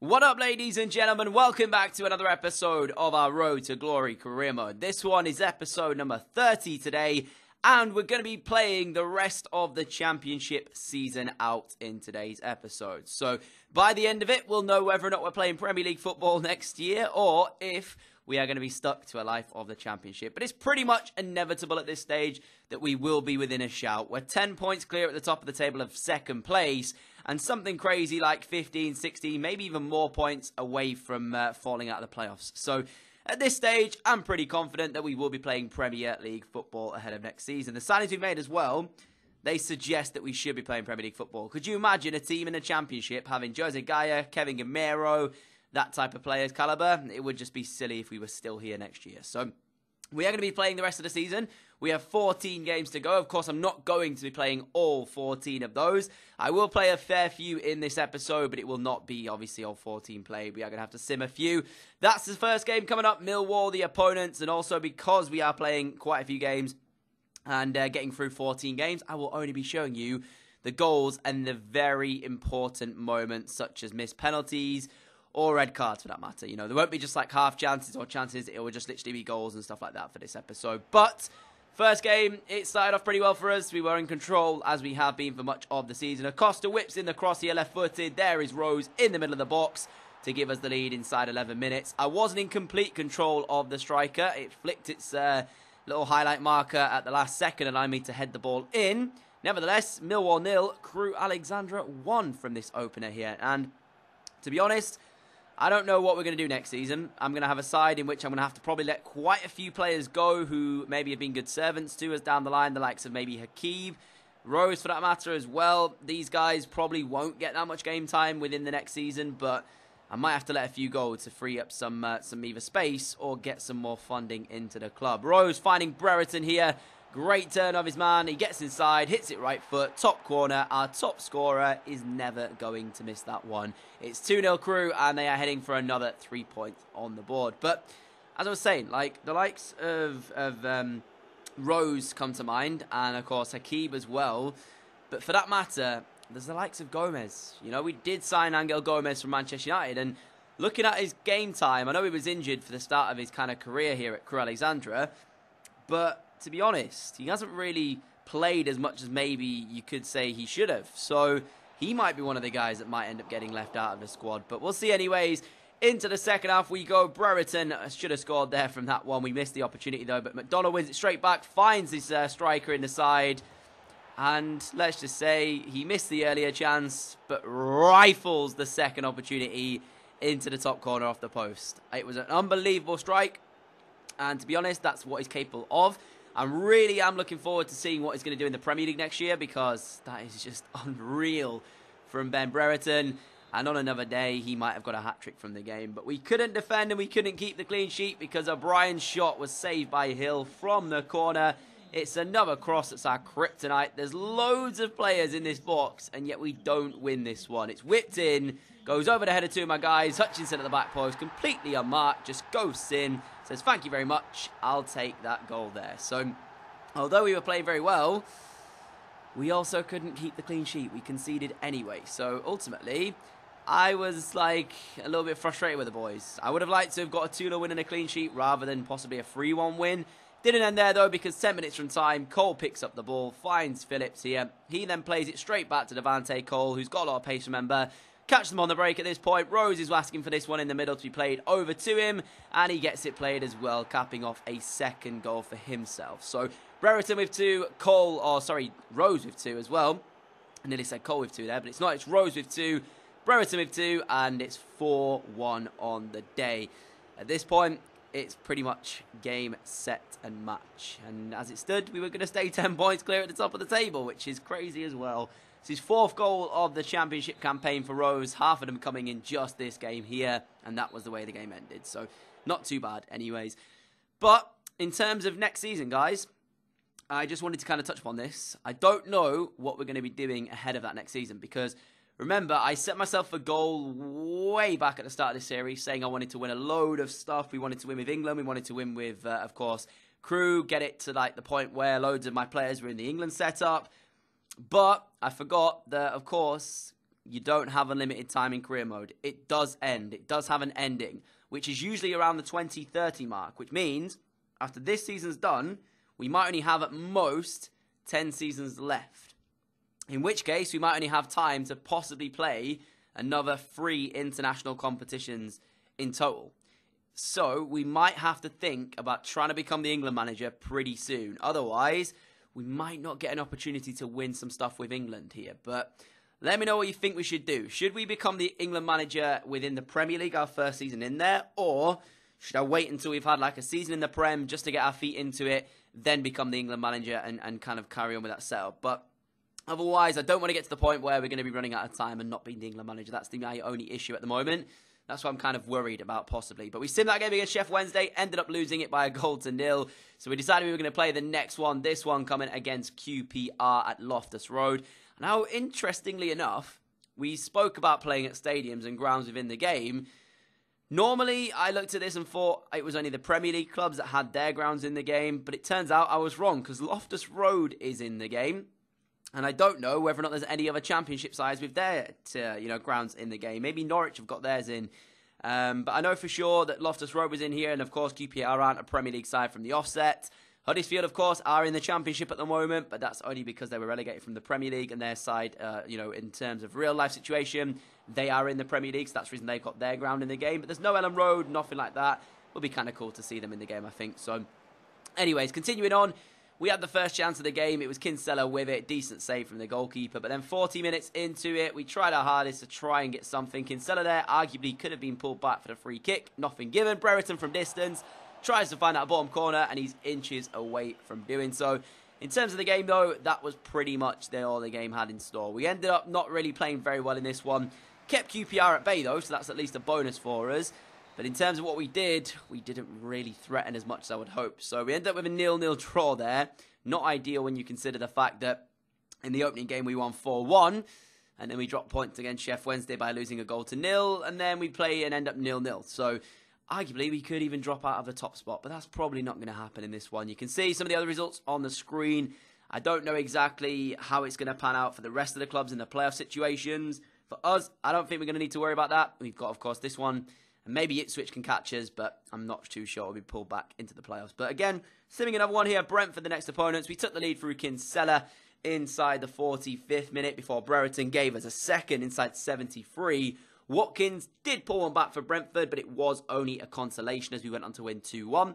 What up, ladies and gentlemen? Welcome back to another episode of our Road to Glory career mode. This one is episode number 30 today, and we're going to be playing the rest of the championship season out in today's episode. So, by the end of it, we'll know whether or not we're playing Premier League football next year, or if we are going to be stuck to a life of the championship. But it's pretty much inevitable at this stage that we will be within a shout. We're 10 points clear at the top of the table of second place, and something crazy like 15, 16, maybe even more points away from falling out of the playoffs. So at this stage, I'm pretty confident that we will be playing Premier League football ahead of next season. The signings we've made as well, they suggest that we should be playing Premier League football. Could you imagine a team in the championship having Jose Gaya, Kevin Gamero, that type of players caliber? It would just be silly if we were still here next year. So we are going to be playing the rest of the season. We have 14 games to go. Of course, I'm not going to be playing all 14 of those. I will play a fair few in this episode, but it will not be, obviously, all 14 played. We are going to have to sim a few. That's the first game coming up, Millwall, the opponents. And also, because we are playing quite a few games and getting through 14 games, I will only be showing you the goals and the very important moments, such as missed penalties, or red cards for that matter. You know, there won't be just like half chances or chances. It will just literally be goals and stuff like that for this episode. But first game, it started off pretty well for us. We were in control, as we have been for much of the season. Acosta whips in the cross here, left-footed. There is Rose in the middle of the box to give us the lead inside 11 minutes. I wasn't in complete control of the striker. It flicked its little highlight marker at the last second, allowing me to head the ball in. Nevertheless, Millwall 0, Crewe Alexandra 1 from this opener here. And to be honest, I don't know what we're going to do next season. I'm going to have a side in which I'm going to have to probably let quite a few players go who maybe have been good servants to us down the line, the likes of maybe Hakeem, Rose for that matter as well. These guys probably won't get that much game time within the next season, but I might have to let a few go to free up some either space or get some more funding into the club. Rose finding Brereton here. Great turn of his man. He gets inside, hits it right foot, top corner. Our top scorer is never going to miss that one. It's 2-0 Crewe, and they are heading for another 3 points on the board. But as I was saying, like the likes of Rose come to mind, and of course Hakeem as well. But for that matter, there's the likes of Gomez. You know, we did sign Angel Gomez from Manchester United, and looking at his game time, I know he was injured for the start of his kind of career here at Crewe Alexandra, but to be honest, he hasn't really played as much as maybe you could say he should have. So he might be one of the guys that might end up getting left out of the squad. But we'll see anyways. Into the second half we go. Brereton should have scored there from that one. We missed the opportunity though. But McDonough wins it straight back. Finds his striker in the side. And let's just say he missed the earlier chance, but rifles the second opportunity into the top corner off the post. It was an unbelievable strike. And to be honest, that's what he's capable of. I really am looking forward to seeing what he's going to do in the Premier League next year, because that is just unreal from Ben Brereton. And on another day, he might have got a hat-trick from the game. But we couldn't defend and we couldn't keep the clean sheet because O'Brien's shot was saved by Hill from the corner. It's another cross that's our kryptonite. There's loads of players in this box, and yet we don't win this one. It's whipped in, goes over the head of two of my guys. Hutchinson at the back post, completely unmarked, just ghosts in. Says, thank you very much, I'll take that goal there. So, although we were playing very well, we also couldn't keep the clean sheet. We conceded anyway. So, ultimately, I was, like, a little bit frustrated with the boys. I would have liked to have got a 2-0 win and a clean sheet rather than possibly a 3-1 win. Didn't end there, though, because 10 minutes from time, Cole picks up the ball, finds Phillips here. He then plays it straight back to Devante Cole, who's got a lot of pace, remember. Catch them on the break at this point. Rose is asking for this one in the middle to be played over to him, and he gets it played as well, capping off a second goal for himself. So, Brereton with 2, Rose with 2 as well. I nearly said Cole with 2 there, but it's not. It's Rose with 2, Brereton with 2, and it's 4-1 on the day. At this point, it's pretty much game, set, and match. And as it stood, we were going to stay 10 points clear at the top of the table, which is crazy as well. It's his 4th goal of the championship campaign for Rose, half of them coming in just this game here, and that was the way the game ended. So, not too bad anyways. But, in terms of next season, guys, I just wanted to kind of touch upon this. I don't know what we're going to be doing ahead of that next season, because remember, I set myself a goal way back at the start of the series, saying I wanted to win a load of stuff. We wanted to win with England. We wanted to win with, of course, Crewe, get it to like the point where loads of my players were in the England setup. But I forgot that, of course, you don't have a limited time in career mode. It does end. It does have an ending, which is usually around the 2030 mark, which means after this season's done, we might only have at most 10 seasons left. In which case, we might only have time to possibly play another 3 international competitions in total. So we might have to think about trying to become the England manager pretty soon. Otherwise, we might not get an opportunity to win some stuff with England here. But let me know what you think we should do. Should we become the England manager within the Premier League, our first season in there? Or should I wait until we've had like a season in the Prem just to get our feet into it, then become the England manager and kind of carry on with that setup? But otherwise, I don't want to get to the point where we're going to be running out of time and not being the England manager. That's my only issue at the moment. That's what I'm kind of worried about, possibly. But we simmed that game against Sheff Wednesday, ended up losing it by a goal to 0. So we decided we were going to play the next one. This one coming against QPR at Loftus Road. Now, interestingly enough, we spoke about playing at stadiums and grounds within the game. Normally, I looked at this and thought it was only the Premier League clubs that had their grounds in the game. But it turns out I was wrong, because Loftus Road is in the game. And I don't know whether or not there's any other championship sides with their grounds in the game. Maybe Norwich have got theirs in. But I know for sure that Loftus Road was in here. And, of course, QPR aren't a Premier League side from the offset. Huddersfield, of course, are in the Championship at the moment. But that's only because they were relegated from the Premier League. And their side, in terms of real-life situation, they are in the Premier League. So that's the reason they've got their ground in the game. But there's no Ellen Road, nothing like that. It would be kind of cool to see them in the game, I think. So, anyways, continuing on. We had the first chance of the game. It was Kinsella with it. Decent save from the goalkeeper. But then 40 minutes into it, we tried our hardest to try and get something. Kinsella there arguably could have been pulled back for the free kick. Nothing given. Brereton from distance tries to find that bottom corner, and he's inches away from doing so. In terms of the game, though, that was pretty much all the game had in store. We ended up not really playing very well in this one. Kept QPR at bay, though, so that's at least a bonus for us. But in terms of what we didn't really threaten as much as I would hope. So we ended up with a 0-0 draw there. Not ideal when you consider the fact that in the opening game we won 4-1. And then we dropped points against Sheff Wednesday by losing a goal to 0. And then we play and end up 0-0. So arguably we could even drop out of the top spot. But that's probably not going to happen in this one. You can see some of the other results on the screen. I don't know exactly how it's going to pan out for the rest of the clubs in the playoff situations. For us, I don't think we're going to need to worry about that. We've got, of course, this one. And maybe Ipswich can catch us, but I'm not too sure we'll be pulled back into the playoffs. But again, simming another one here. Brentford, the next opponents. We took the lead through Kinsella inside the 45th minute before Brereton gave us a second inside 73. Watkins did pull one back for Brentford, but it was only a consolation as we went on to win 2-1.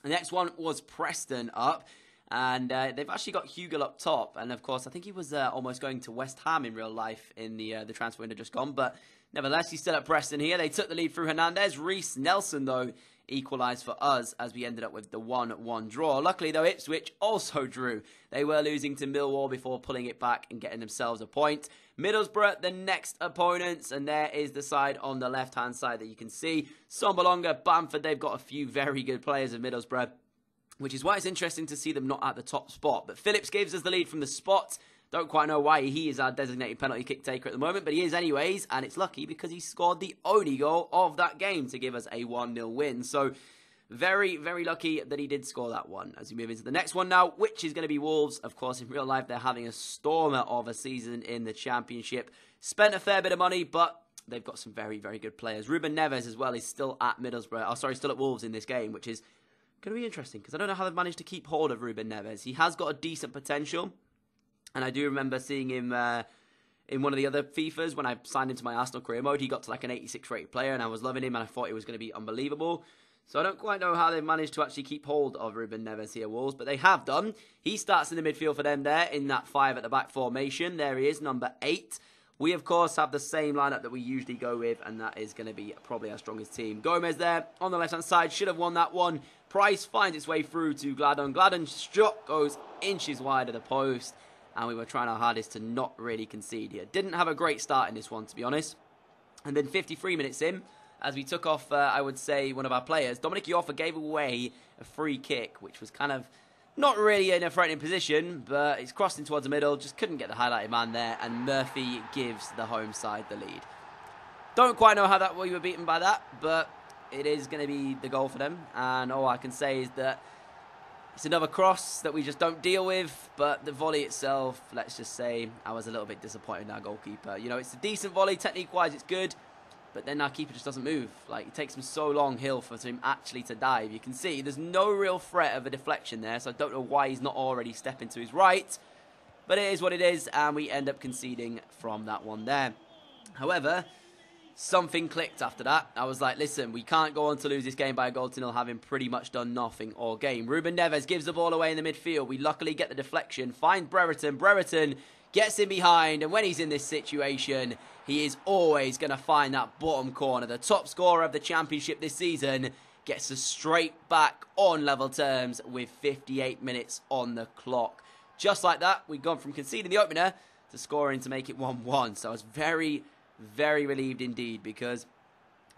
The next one was Preston up. And they've actually got Hugel up top. And, of course, I think he was almost going to West Ham in real life in the transfer window just gone. But nevertheless, he's still at Preston here. They took the lead through Hernandez. Reece Nelson, though, equalised for us as we ended up with the 1-1 draw. Luckily, though, Ipswich also drew. They were losing to Millwall before pulling it back and getting themselves a point. Middlesbrough, the next opponents, and there is the side on the left-hand side that you can see. Sombalonga, Bamford, they've got a few very good players of Middlesbrough, which is why it's interesting to see them not at the top spot. But Phillips gives us the lead from the spot. Don't quite know why he is our designated penalty kick taker at the moment, but he is anyways, and it's lucky because he scored the only goal of that game to give us a 1-0 win. So very, very lucky that he did score that one. As we move into the next one now, which is going to be Wolves. Of course, in real life, they're having a stormer of a season in the Championship. Spent a fair bit of money, but they've got some very, very good players. Ruben Neves as well is still at still at Wolves in this game, which is going to be interesting because I don't know how they've managed to keep hold of Ruben Neves. He has got a decent potential. And I do remember seeing him in one of the other FIFAs when I signed into my Arsenal career mode. He got to like an 86 rated player and I was loving him and I thought he was going to be unbelievable. So I don't quite know how they've managed to actually keep hold of Ruben Neves here, Wolves, but they have done. He starts in the midfield for them there in that 5 at the back formation. There he is, number 8. We, of course, have the same lineup that we usually go with, and that is going to be probably our strongest team. Gomez there on the left-hand side, should have won that one. Price finds its way through to Gladon. Gladon's shot goes inches wide of the post, and we were trying our hardest to not really concede here. Didn't have a great start in this one, to be honest. And then 53 minutes in, as we took off, I would say, one of our players, Dominic Iorfa gave away a free kick, which was kind of not really in a threatening position, but it's crossed in towards the middle, just couldn't get the highlighted man there, and Murphy gives the home side the lead. Don't quite know how we were beaten by that, but it is going to be the goal for them, and all I can say is that It's another cross that we just don't deal with, but the volley itself, let's just say, I was a little bit disappointed in our goalkeeper. You know, it's a decent volley, technique-wise, it's good, but then our keeper just doesn't move. Like, it takes him so long, Hill, for him actually to dive. You can see there's no real threat of a deflection there, so I don't know why he's not already stepping to his right. But it is what it is, and we end up conceding from that one there. However, something clicked after that. I was like, listen, we can't go on to lose this game by a goal to nil, having pretty much done nothing all game. Ruben Neves gives the ball away in the midfield. We luckily get the deflection, find Brereton. Brereton gets in behind, and when he's in this situation, he is always going to find that bottom corner. The top scorer of the championship this season gets us straight back on level terms with 58 minutes on the clock. Just like that, we've gone from conceding the opener to scoring to make it 1-1. So I was very, very relieved indeed because,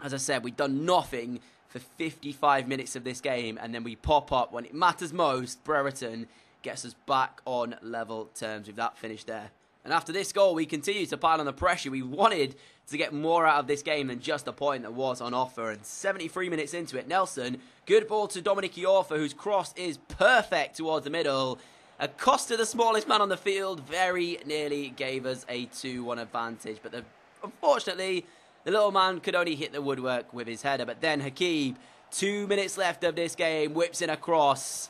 as I said, we've done nothing for 55 minutes of this game, and then we pop up when it matters most. Brereton gets us back on level terms with that finish there. And after this goal, we continue to pile on the pressure. We wanted to get more out of this game than just the point that was on offer. And 73 minutes into it, Nelson, good ball to Dominic Iorfa, whose cross is perfect towards the middle. Acosta, the smallest man on the field, very nearly gave us a 2-1 advantage. But unfortunately, the little man could only hit the woodwork with his header. But then Hakeem, 2 minutes left of this game, whips in a cross.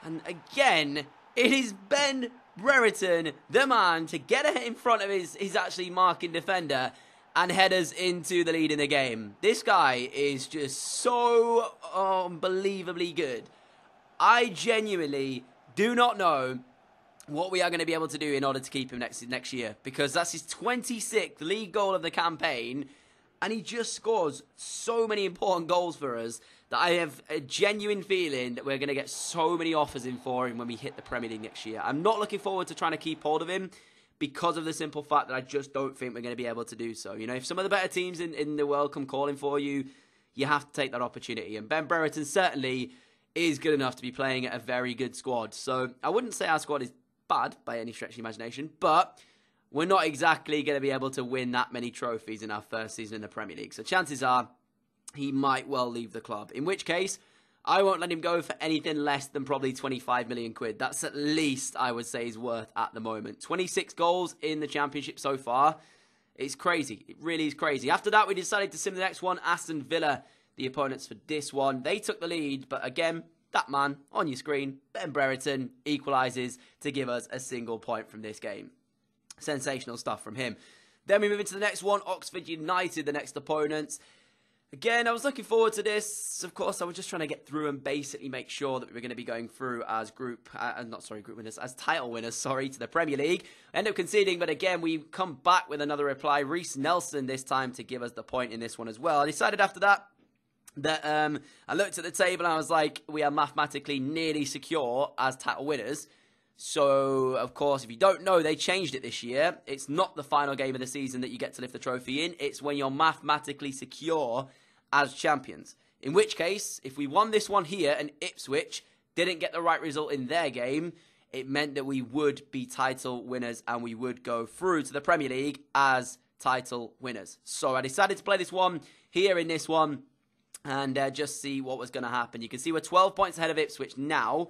And again, it is Ben Brereton, the man, to get in front of his actually marking defender and head us into the lead in the game. This guy is just so unbelievably good. I genuinely do not know what we are going to be able to do in order to keep him next year, because that's his 26th league goal of the campaign, and he just scores so many important goals for us that I have a genuine feeling that we're going to get so many offers in for him when we hit the Premier League next year. I'm not looking forward to trying to keep hold of him because of the simple fact that I just don't think we're going to be able to do so. You know, if some of the better teams in the world come calling for you, you have to take that opportunity. And Ben Brereton certainly is good enough to be playing at a very good squad. So I wouldn't say our squad is bad by any stretch of the imagination, but we're not exactly going to be able to win that many trophies in our first season in the Premier League. So chances are he might well leave the club, in which case I won't let him go for anything less than probably 25 million quid. That's at least, I would say, he's worth at the moment. 26 goals in the championship so far. It's crazy. It really is crazy. After that, we decided to sim the next one. Aston Villa, the opponents for this one. They took the lead, but again, that man on your screen, Ben Brereton, equalises to give us a single point from this game. Sensational stuff from him. Then we move into the next one, Oxford United, the next opponents. Again, I was looking forward to this. Of course, I was just trying to get through and basically make sure that we were going to be going through as group winners, as title winners, to the Premier League. End up conceding, but again, we come back with another reply. Reece Nelson this time to give us the point in this one as well. I decided after that I looked at the table and I was like, we are mathematically nearly secure as title winners. So, of course, if you don't know, they changed it this year. It's not the final game of the season that you get to lift the trophy in. It's when you're mathematically secure as champions. In which case, if we won this one here and Ipswich didn't get the right result in their game, it meant that we would be title winners and we would go through to the Premier League as title winners. So I decided to play this one here in this one and just see what was going to happen. You can see we're 12 points ahead of Ipswich now.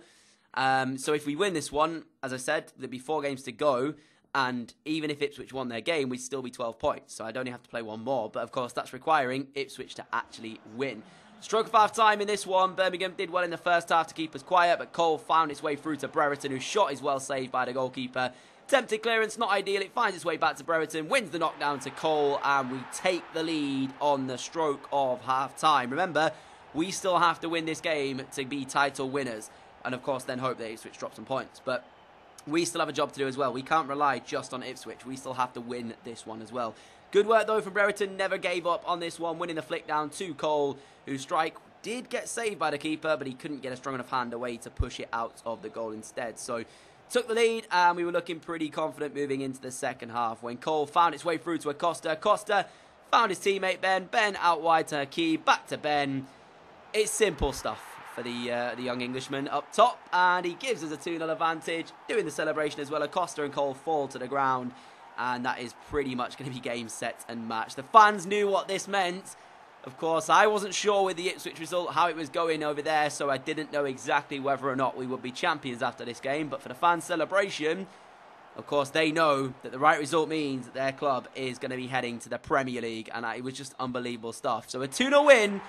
So if we win this one, as I said, there'd be 4 games to go, and even if Ipswich won their game, we'd still be 12 points. So I'd only have to play one more, but of course that's requiring Ipswich to actually win. Stroke of half-time in this one. Birmingham did well in the first half to keep us quiet, but Cole found its way through to Brereton, whose shot is well saved by the goalkeeper. Tempted clearance, not ideal. It finds its way back to Brereton, wins the knockdown to Cole, and we take the lead on the stroke of half-time. Remember, we still have to win this game to be title winners. And, of course, then hope that Ipswich drop some points. But we still have a job to do as well. We can't rely just on Ipswich. We still have to win this one as well. Good work, though, from Brereton. Never gave up on this one, winning the flick down to Cole, whose strike did get saved by the keeper, but he couldn't get a strong enough hand away to push it out of the goal instead. So, took the lead, and we were looking pretty confident moving into the second half when Cole found its way through to Acosta. Acosta found his teammate Ben. Ben out wide to Hakeem. Back to Ben. It's simple stuff for the young Englishman up top, and he gives us a 2-0 advantage, doing the celebration as well. Acosta and Cole fall to the ground, and that is pretty much going to be game, set, and match. The fans knew what this meant. Of course, I wasn't sure with the Ipswich result how it was going over there, so I didn't know exactly whether or not we would be champions after this game. But for the fan celebration, of course, they know that the right result means that their club is going to be heading to the Premier League, and it was just unbelievable stuff. So a 2-0 win.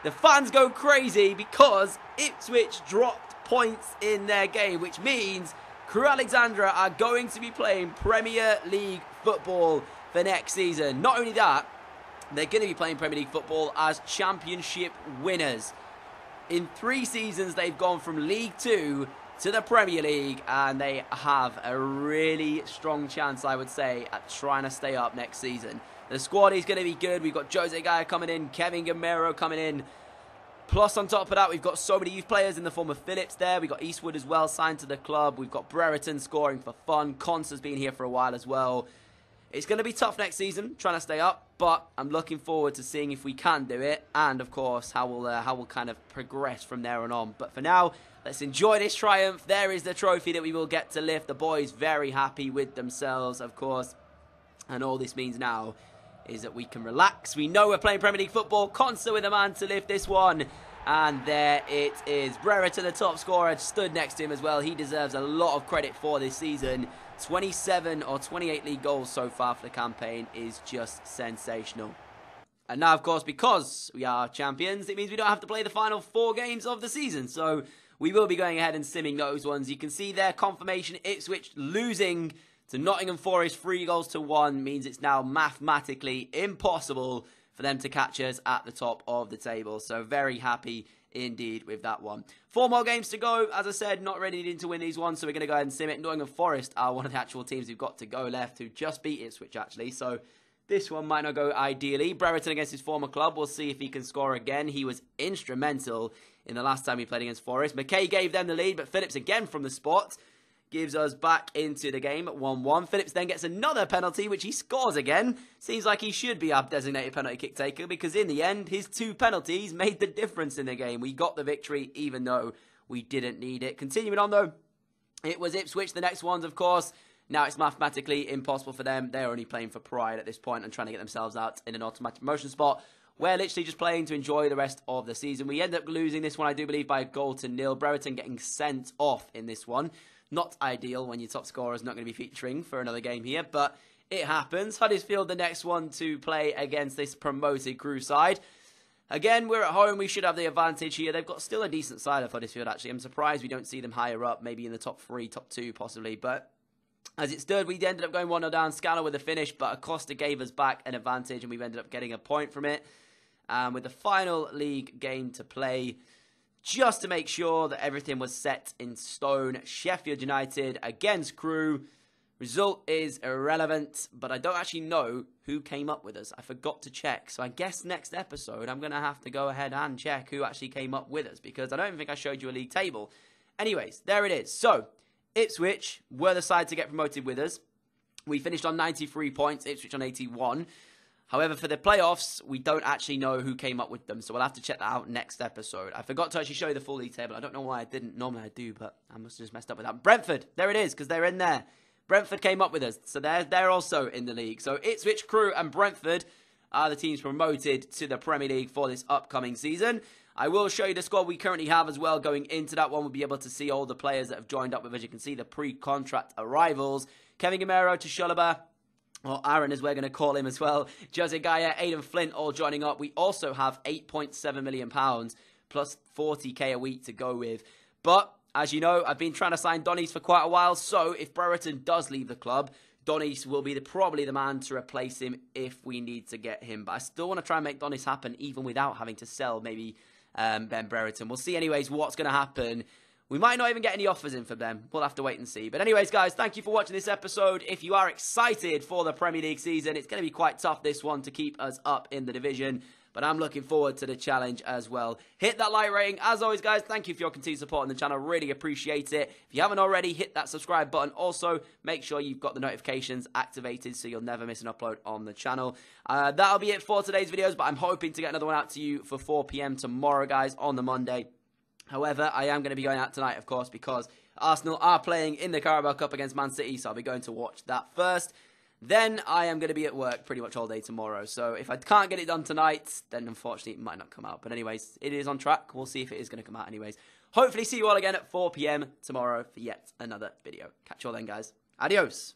The fans go crazy because Ipswich dropped points in their game, which means Crewe Alexandra are going to be playing Premier League football for next season. Not only that, they're going to be playing Premier League football as championship winners. In 3 seasons, they've gone from League 2 to the Premier League, and they have a really strong chance, I would say, at trying to stay up next season. The squad is going to be good. We've got Jose Gaya coming in, Kevin Gamero coming in. Plus, on top of that, we've got so many youth players in the form of Phillips there. We've got Eastwood as well, signed to the club. We've got Brereton scoring for fun. Cons has been here for a while as well. It's going to be tough next season, trying to stay up, but I'm looking forward to seeing if we can do it, and of course how we'll kind of progress from there on. But for now, let's enjoy this triumph. There is the trophy that we will get to lift. The boys very happy with themselves, of course, and all this means now is that we can relax. We know we're playing Premier League football. Consta with a man to lift this one. And there it is. Brereton, the top scorer, stood next to him as well. He deserves a lot of credit for this season. 27 or 28 league goals so far for the campaign is just sensational. And now, of course, because we are champions, it means we don't have to play the final 4 games of the season. So we will be going ahead and simming those ones. You can see there, confirmation, Ipswich losing to Nottingham Forest 3-1 means it's now mathematically impossible for them to catch us at the top of the table. So very happy indeed with that one. 4 more games to go. As I said, not really needing to win these ones, so we're going to go ahead and sim it. Nottingham Forest are one of the actual teams who've got to go left, who just beat Ipswich actually. So this one might not go ideally. Brereton against his former club. We'll see if he can score again. He was instrumental in the last time he played against Forest. McKay gave them the lead, but Phillips again from the spot gives us back into the game at 1-1. Phillips then gets another penalty, which he scores again. Seems like he should be our designated penalty kick taker, because in the end, his 2 penalties made the difference in the game. We got the victory, even though we didn't need it. Continuing on, though, it was Ipswich. The next ones, of course, now it's mathematically impossible for them. They're only playing for pride at this point and trying to get themselves out in an automatic promotion spot. We're literally just playing to enjoy the rest of the season. We end up losing this one, I do believe, by a 1-0. Brereton getting sent off in this one. Not ideal when your top scorer is not going to be featuring for another game here, but it happens. Huddersfield, the next one to play against this promoted Crewe side. Again, we're at home. We should have the advantage here. They've got still a decent side of Huddersfield, actually. I'm surprised we don't see them higher up, maybe in the top 3, top 2, possibly. But as it stood, we ended up going 1-0 down. Scala with a finish, but Acosta gave us back an advantage, and we've ended up getting a point from it. With the final league game to play, just to make sure that everything was set in stone, Sheffield United against Crewe. Result is irrelevant, but I don't actually know who came up with us. I forgot to check. So I guess next episode, I'm going to have to go ahead and check who actually came up with us, because I don't think I showed you a league table. Anyways, there it is. So Ipswich were the side to get promoted with us. We finished on 93 points, Ipswich on 81. However, for the playoffs, we don't actually know who came up with them, so we'll have to check that out next episode. I forgot to actually show you the full league table. I don't know why I didn't. Normally I do, but I must have just messed up with that. Brentford, there it is, because they're in there. Brentford came up with us, so they're also in the league. So Ipswich, Crewe, and Brentford are the teams promoted to the Premier League for this upcoming season. I will show you the squad we currently have as well. Going into that one, we'll be able to see all the players that have joined up with us. You can see the pre-contract arrivals. Kevin Gamero, Tosholaba, or Aaron, as we're going to call him as well. Jose Gaya, Aidan Flint, all joining up. We also have £8.7 million plus 40k a week to go with. But, as you know, I've been trying to sign Donis for quite a while. So, if Brereton does leave the club, Donis will be probably the man to replace him if we need to get him. But I still want to try and make Donis happen, even without having to sell maybe Ben Brereton. We'll see anyways what's going to happen. We might not even get any offers in for them. We'll have to wait and see. But anyways, guys, thank you for watching this episode. If you are excited for the Premier League season, it's going to be quite tough, this one, to keep us up in the division. But I'm looking forward to the challenge as well. Hit that like rating. As always, guys, thank you for your continued support on the channel. Really appreciate it. If you haven't already, hit that subscribe button. Also, make sure you've got the notifications activated so you'll never miss an upload on the channel. That'll be it for today's videos, but I'm hoping to get another one out to you for 4 PM tomorrow, guys, on the Monday. However, I am going to be going out tonight, of course, because Arsenal are playing in the Carabao Cup against Man City, so I'll be going to watch that first. then I am going to be at work pretty much all day tomorrow. So if I can't get it done tonight, then unfortunately it might not come out. But anyways, it is on track. We'll see if it is going to come out anyways. Hopefully see you all again at 4 PM tomorrow for yet another video. Catch you all then, guys. Adios.